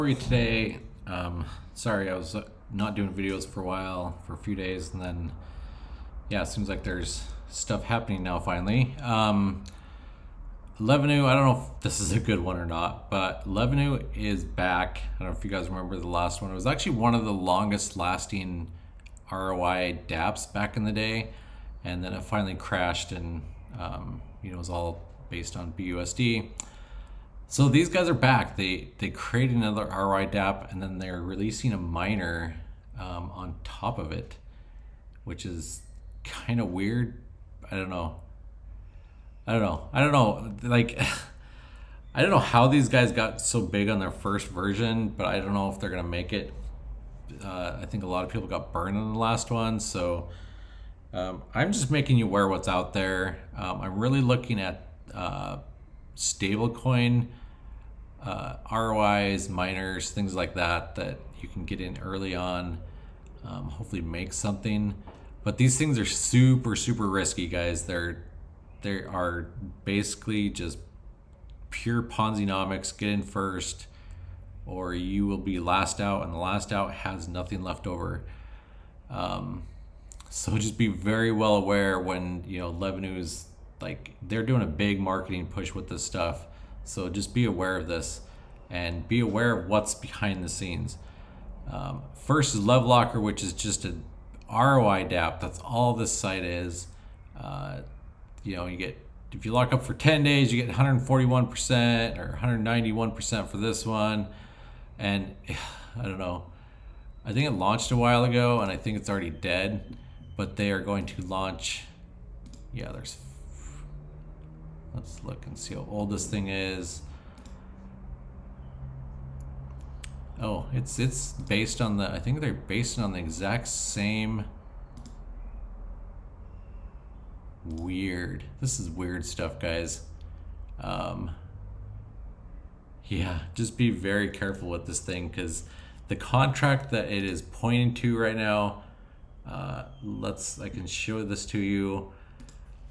Today. Sorry, I was not doing videos for a while, for a few days, and then yeah, it seems like there's stuff happening now finally. Levenue, I don't know if this is a good one or not, but Levenue is back. I don't know if you guys remember the last one. It was actually one of the longest lasting ROI dApps back in the day, and then it finally crashed, and it was all based on BUSD. So these guys are back. They created another ROI dApp, and then they're releasing a miner on top of it, which is kind of weird. I don't know. Like, I don't know how these guys got so big on their first version, but I don't know if they're gonna make it. I think a lot of people got burned on the last one, so I'm just making you aware what's out there. I'm really looking at stablecoin ROIs, miners, things like that you can get in early on, hopefully make something. But these things are super risky, guys. They are basically just pure Ponzi-nomics. Get in first, or you will be last out, and the last out has nothing left over. So just be very well aware when Levenue's like they're doing a big marketing push with this stuff. So just be aware of this, and be aware of what's behind the scenes. First is LevLocker, which is just a ROI dApp. That's all this site is. You get, if you lock up for 10 days, you get 141% or 191% for this one. And I don't know. I think it launched a while ago, and I think it's already dead. But they are going to launch. Yeah, let's look and see how old this thing is. Oh, it's based on I think they're based on the exact same. Weird. This is weird stuff, guys. Yeah, just be very careful with this thing, because the contract that it is pointing to right now, I can show this to you.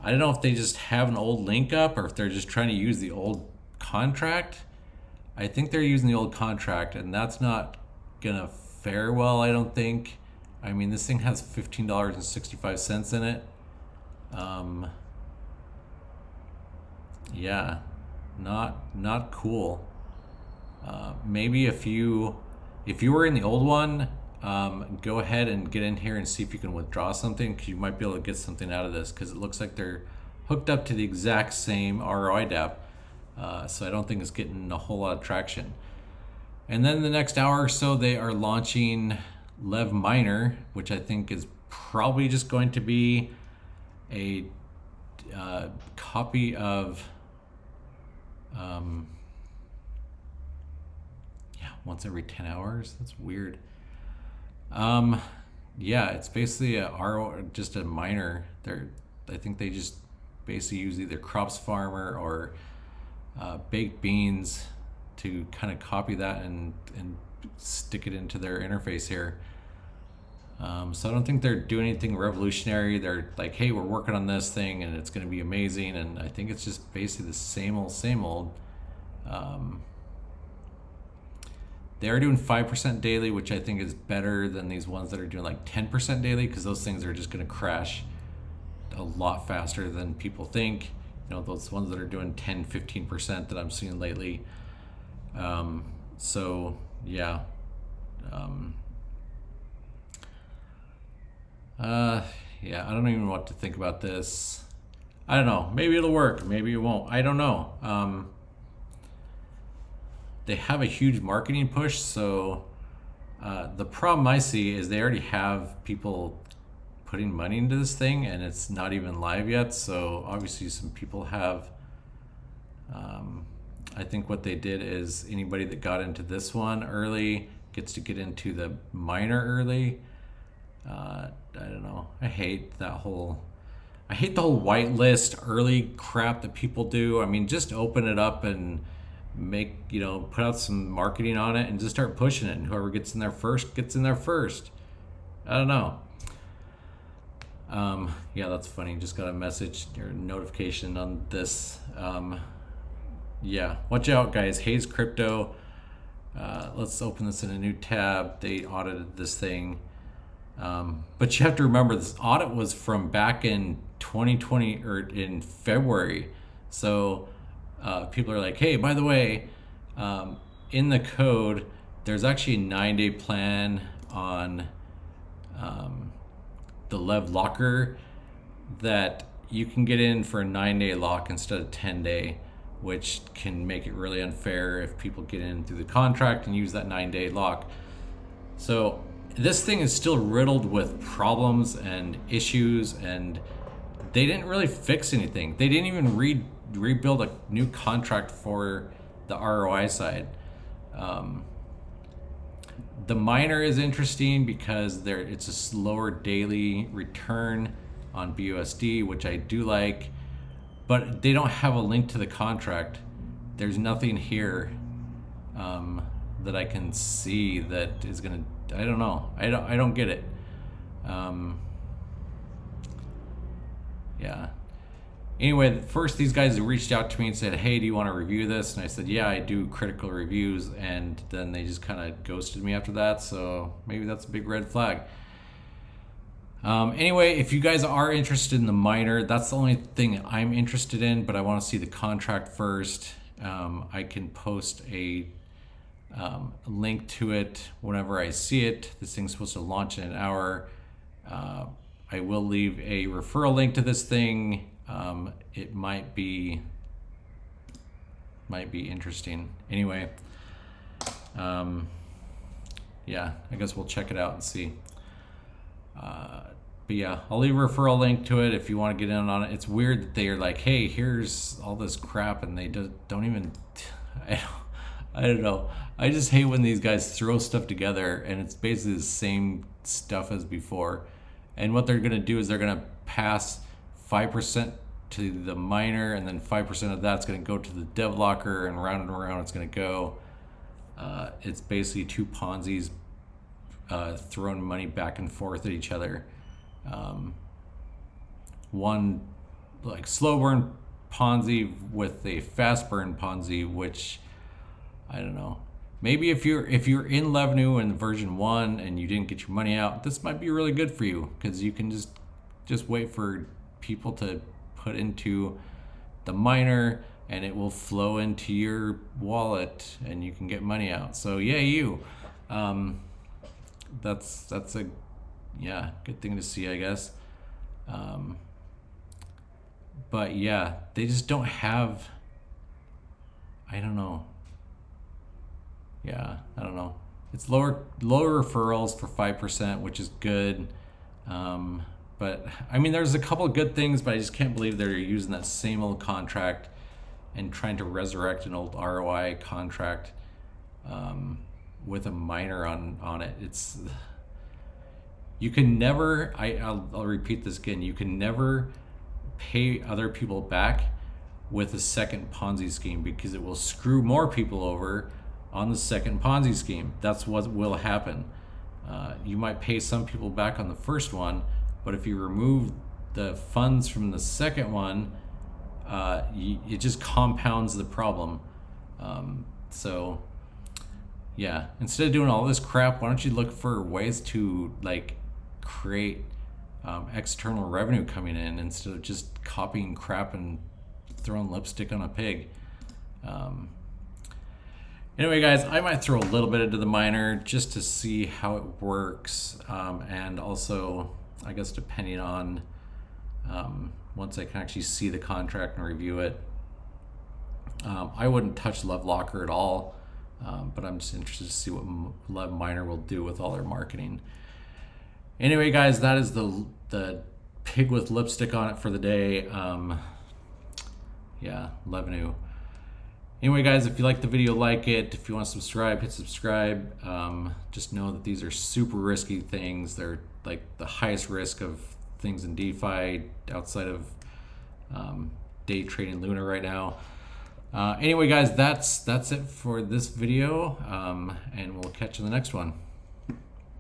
I don't know if they just have an old link up, or if they're just trying to use the old contract. I think they're using the old contract, and that's not gonna fare well, I don't think. I mean, this thing has $15.65 in it. Yeah, not cool. Maybe if you were in the old one, go ahead and get in here and see if you can withdraw something, because you might be able to get something out of this, because it looks like they're hooked up to the exact same ROI dApp. So I don't think it's getting a whole lot of traction. And then the next hour or so, they are launching Levenue Miner, which I think is probably just going to be a copy of once every 10 hours. That's weird. Yeah, it's basically just a miner. I think they just basically use either Crops Farmer or baked beans to kind of copy that and stick it into their interface here. So I don't think they're doing anything revolutionary. They're like, hey, we're working on this thing and it's going to be amazing. And I think it's just basically the same old. They are doing 5% daily, which I think is better than these ones that are doing like 10% daily, because those things are just going to crash a lot faster than people think. Those ones that are doing 10-15% that I'm seeing lately. So yeah. Yeah, I don't even know what to think about this. I don't know. Maybe it'll work. Maybe it won't. I don't know. They have a huge marketing push, so the problem I see is they already have people putting money into this thing, and it's not even live yet. So obviously some people have. I think what they did is anybody that got into this one early gets to get into the miner early. I don't know. I hate the whole whitelist early crap that people do. I mean, just open it up and put out some marketing on it and just start pushing it. And whoever gets in there first gets in there first. I don't know. Yeah, that's funny. Just got a message or notification on this. Yeah, watch out, guys. Hayes Crypto. Let's open this in a new tab. They audited this thing. But you have to remember this audit was from back in 2020 or in February. So people are like, hey, by the way, in the code, there's actually a 9-day plan on the Lev locker that you can get in for a 9-day lock instead of 10-day, which can make it really unfair if people get in through the contract and use that 9-day lock. So this thing is still riddled with problems and issues, and they didn't really fix anything. They didn't even rebuild a new contract for the ROI side. The miner is interesting because it's a slower daily return on BUSD, which I do like, but they don't have a link to the contract. There's nothing here that I can see that is gonna, I don't know. I don't get it. Yeah. Anyway, first these guys reached out to me and said, hey, do you want to review this? And I said, yeah, I do critical reviews. And then they just kind of ghosted me after that. So maybe that's a big red flag. Anyway, if you guys are interested in the miner, that's the only thing I'm interested in, but I want to see the contract first. I can post a link to it whenever I see it. This thing's supposed to launch in an hour. I will leave a referral link to this thing. It might be interesting. Anyway, yeah, I guess we'll check it out and see. But yeah, I'll leave a referral link to it if you want to get in on it. It's weird that they're like, hey, here's all this crap, and they don't even, I don't know. I just hate when these guys throw stuff together and it's basically the same stuff as before. And what they're going to do is they're going to pass 5% to the miner, and then 5% of that's going to go to the dev locker, and around it's going to go. It's basically two Ponzi's throwing money back and forth at each other. One like slow burn Ponzi with a fast burn Ponzi, which I don't know. Maybe if you're in Levenue in version 1 and you didn't get your money out, this might be really good for you, because you can just wait for people to put into the miner and it will flow into your wallet and you can get money out. So yay you. That's a good thing to see, I guess. But yeah, they just don't have, I don't know. Yeah, I don't know. It's lower referrals for 5%, which is good. But I mean, there's a couple of good things, but I just can't believe they're using that same old contract and trying to resurrect an old ROI contract with a miner on it. It's, you can never, I'll repeat this again, you can never pay other people back with a second Ponzi scheme, because it will screw more people over on the second Ponzi scheme. That's what will happen. You might pay some people back on the first one, but if you remove the funds from the second one, it just compounds the problem. So yeah, instead of doing all this crap, why don't you look for ways to like create external revenue coming in instead of just copying crap and throwing lipstick on a pig. Anyway, guys, I might throw a little bit into the miner just to see how it works, and also, I guess, depending on once I can actually see the contract and review it. I wouldn't touch Lev Locker at all, but I'm just interested to see what Lev Miner will do with all their marketing. Anyway, guys, that is the pig with lipstick on it for the day. Yeah, Levenue. Anyway, guys, if you like the video, like it. If you want to subscribe, hit subscribe. Just know that these are super risky things. They're like the highest risk of things in DeFi outside of day trading Luna right now. Anyway, guys, that's it for this video, and we'll catch you in the next one.